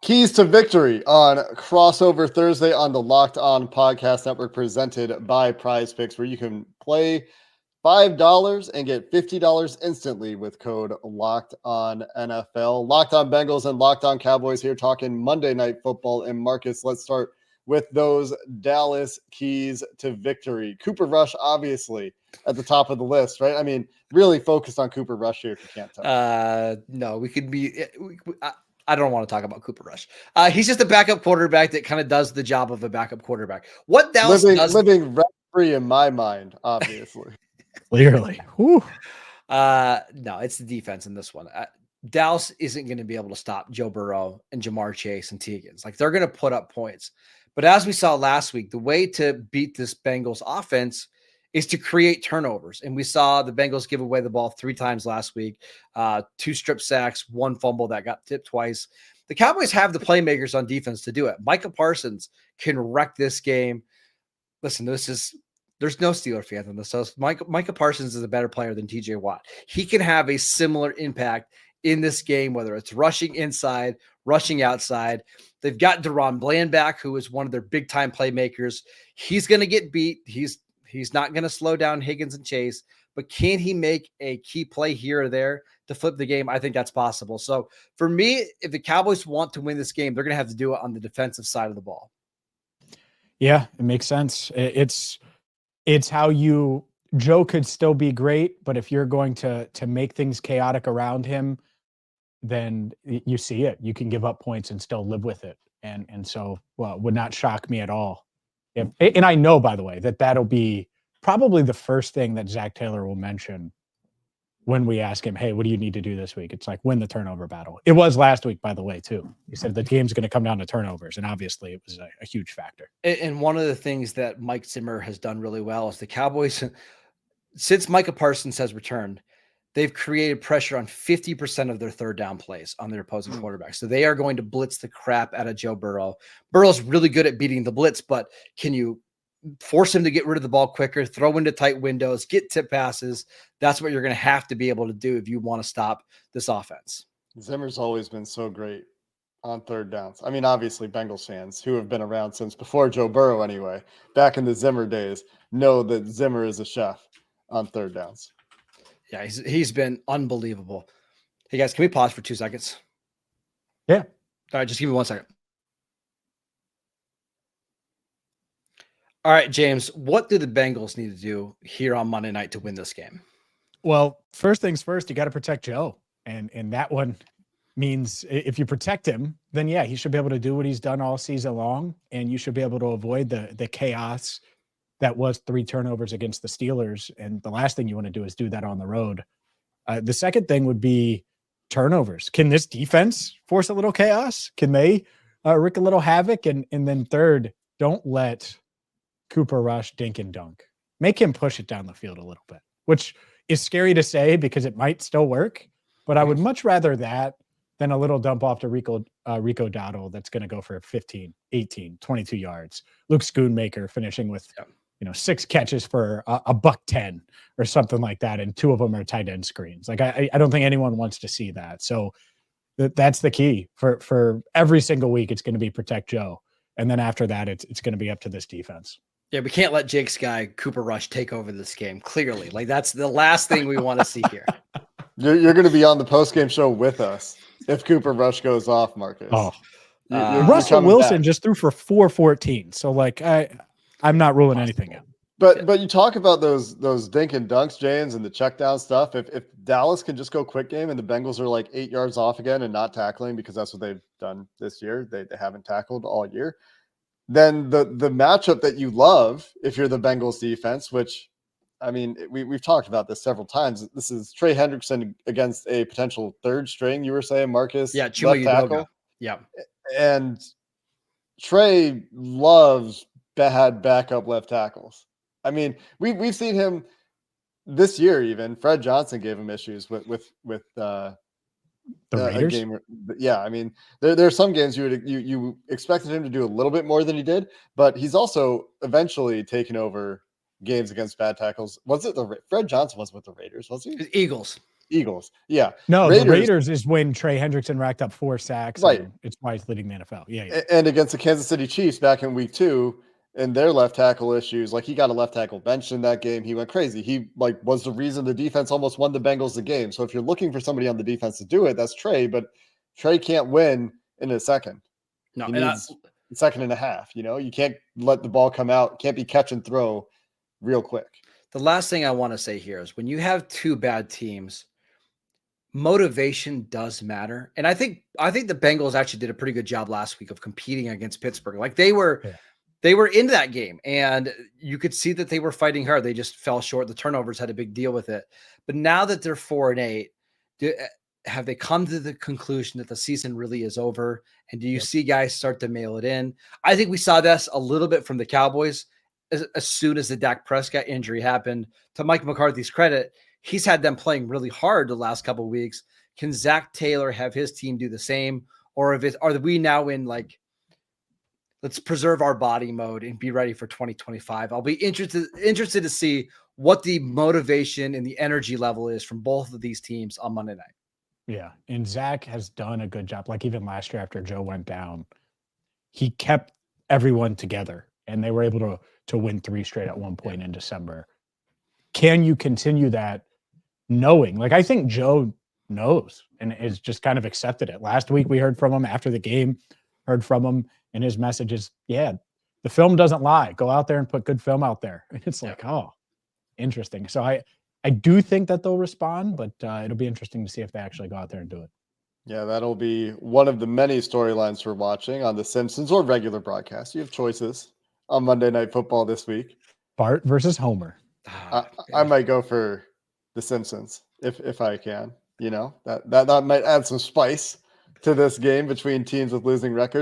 Keys to victory on Crossover Thursday on the Locked On Podcast Network, presented by Prize Picks, where you can play $5 and get $50 instantly with code Locked On NFL. Locked On Bengals and Locked On Cowboys here talking Monday Night Football. And Marcus, let's start with those Dallas keys to victory. Cooper Rush, obviously, at the top of the list, right? I mean, really focused on Cooper Rush here, if you can't tell. No, we could be. I don't want to talk about Cooper Rush. He's just a backup quarterback that kind of does the job of a backup quarterback. What Dallas does, living rent free in my mind, obviously. Clearly. No, it's the defense in this one. Dallas isn't going to be able to stop Joe Burrow and Jamar Chase and Teagan's. Like, they're going to put up points. But as we saw last week, the way to beat this Bengals offense is to create turnovers. And we saw the Bengals give away the ball 3 times last week, 2 strip sacks, 1 fumble that got tipped twice. The Cowboys have the playmakers on defense to do it. Micah Parsons can wreck this game. Listen, there's no Steeler fans in this. So Micah Parsons is a better player than TJ Watt. He can have a similar impact in this game, whether it's rushing inside, rushing outside. They've got Deron Bland back, who is one of their big-time playmakers. He's going to get beat. He's not going to slow down Higgins and Chase, but can he make a key play here or there to flip the game? I think that's possible. So for me, if the Cowboys want to win this game, they're going to have to do it on the defensive side of the ball. Yeah, it makes sense. It's how Joe could still be great, but if you're going to make things chaotic around him, then you see it. You can give up points and still live with it. And so, well, it would not shock me at all. And I know, by the way, that'll be probably the first thing that Zach Taylor will mention when we ask him, hey, what do you need to do this week? It's like, win the turnover battle. It was last week, by the way, too. He said the game's going to come down to turnovers, and obviously it was a huge factor. And one of the things that Mike Zimmer has done really well is the Cowboys, since Micah Parsons has returned, they've created pressure on 50% of their third down plays on their opposing quarterback. So they are going to blitz the crap out of Joe Burrow. Burrow's really good at beating the blitz, but can you force him to get rid of the ball quicker, throw into tight windows, get tip passes? That's what you're going to have to be able to do if you want to stop this offense. Zimmer's always been so great on third downs. I mean, obviously, Bengals fans who have been around since before Joe Burrow anyway, back in the Zimmer days, know that Zimmer is a chef on third downs. Yeah, he's been unbelievable. Hey, guys, can we pause for 2 seconds? Yeah. All right, just give me 1 second. All right, James, what do the Bengals need to do here on Monday night to win this game? Well, first things first, you got to protect Joe. And that one means if you protect him, then yeah, he should be able to do what he's done all season long, and you should be able to avoid the chaos that was 3 turnovers against the Steelers. And the last thing you want to do is do that on the road. The second thing would be turnovers. Can this defense force a little chaos? Can they wreak a little havoc? And then third, don't let Cooper Rush dink and dunk. Make him push it down the field a little bit, which is scary to say because it might still work. But I would much rather that than a little dump off to Rico Dowdle that's going to go for 15, 18, 22 yards. Luke Schoonmaker finishing with 6 catches for a $110 or something like that, and 2 of them are tight end screens. Like I don't think anyone wants to see that. So that's the key for every single week. It's going to be protect Joe, and then after that, it's going to be up to this defense. Yeah, we can't let Jake's guy Cooper Rush take over this game. Clearly, like that's the last thing we want to see here. You're going to be on the post-game show with us if Cooper Rush goes off, Marcus. Oh, Russell Wilson back. Just threw for 414. So like I'm not ruling anything out. But you talk about those dink and dunks, James, and the check down stuff. If Dallas can just go quick game and the Bengals are like 8 yards off again and not tackling because that's what they've done this year, they haven't tackled all year, then the matchup that you love if you're the Bengals defense, which I mean we've talked about this several times. This is Trey Hendrickson against a potential third string. You were saying, Marcus, yeah, left tackle, yeah, and Trey loves bad backup left tackles. I mean, we've seen him this year. Even Fred Johnson gave him issues with the Raiders. Game. Yeah, I mean, there are some games you expected him to do a little bit more than he did, but he's also eventually taken over games against bad tackles. Was it Fred Johnson was with the Raiders? Was he? Eagles? Eagles. Yeah. No, the Raiders is when Trey Hendrickson racked up 4 sacks. Right. And it's why he's leading the NFL. Yeah. And against the Kansas City Chiefs back in week 2 and their left tackle issues, like he got a left tackle benched in that game. He went crazy. He was the reason the defense almost won the Bengals the game. So if you're looking for somebody on the defense to do it, that's Trey, but Trey can't win in a second. No, he needs a second and a half. You can't let the ball come out. Can't be catch and throw real quick. The last thing I want to say here is when you have 2 bad teams, motivation does matter. And I think the Bengals actually did a pretty good job last week of competing against Pittsburgh. Like they were into that game and you could see that they were fighting hard. They just fell short. The turnovers had a big deal with it. But now that they're 4-8, have they come to the conclusion that the season really is over? And do you see guys start to mail it in? I think we saw this a little bit from the Cowboys as soon as the Dak Prescott injury happened. To Mike McCarthy's credit, he's had them playing really hard the last couple of weeks. Can Zach Taylor have his team do the same? Or are we now in let's preserve our body mode and be ready for 2025? I'll be interested to see what the motivation and the energy level is from both of these teams on Monday night. Yeah. And Zach has done a good job. Like even last year after Joe went down, he kept everyone together and they were able to win 3 straight at one point in December. Can you continue that knowing? I think Joe knows and is just kind of accepted it. Last week we heard from him after the game, heard from him, and his message is, the film doesn't lie. Go out there and put good film out there. And it's oh, interesting. So I do think that they'll respond, but it'll be interesting to see if they actually go out there and do it. Yeah, that'll be one of the many storylines we're watching on The Simpsons or regular broadcast. You have choices on Monday Night Football this week. Bart versus Homer. I might go for The Simpsons if I can. That might add some spice to this game between teams with losing records.